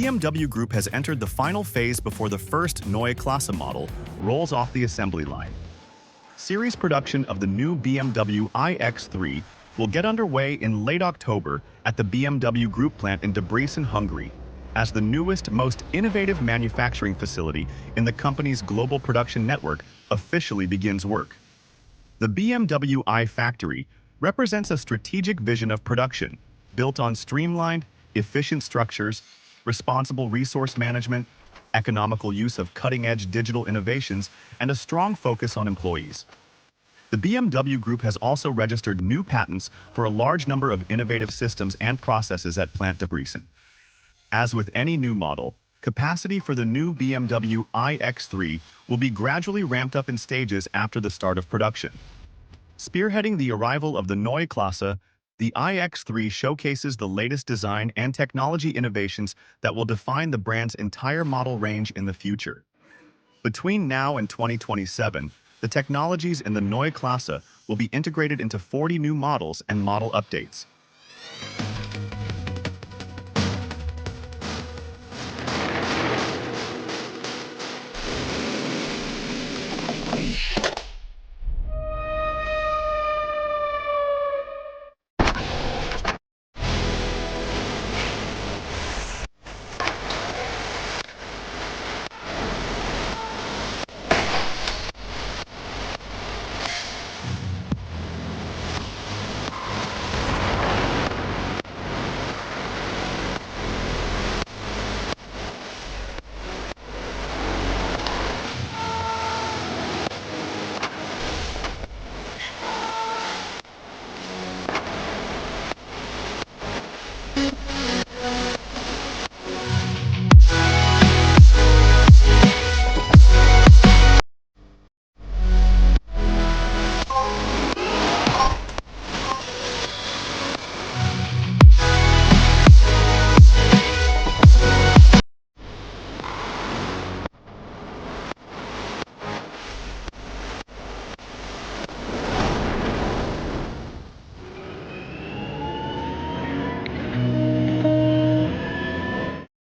BMW Group has entered the final phase before the first Neue Klasse model rolls off the assembly line. Series production of the new BMW iX3 will get underway in late October at the BMW Group Plant in Debrecen, Hungary, as the newest, most innovative manufacturing facility in the company's global production network officially begins work. The BMW iFACTORY represents a strategic vision of production built on streamlined, efficient structures, responsible resource management, economical use of cutting-edge digital innovations, and a strong focus on employees. The BMW Group has also registered new patents for a large number of innovative systems and processes at Plant Debrecen. As with any new model, capacity for the new BMW iX3 will be gradually ramped up in stages after the start of production. Spearheading the arrival of the Neue Klasse, the iX3 showcases the latest design and technology innovations that will define the brand's entire model range in the future. Between now and 2027, the technologies in the Neue Klasse will be integrated into 40 new models and model updates,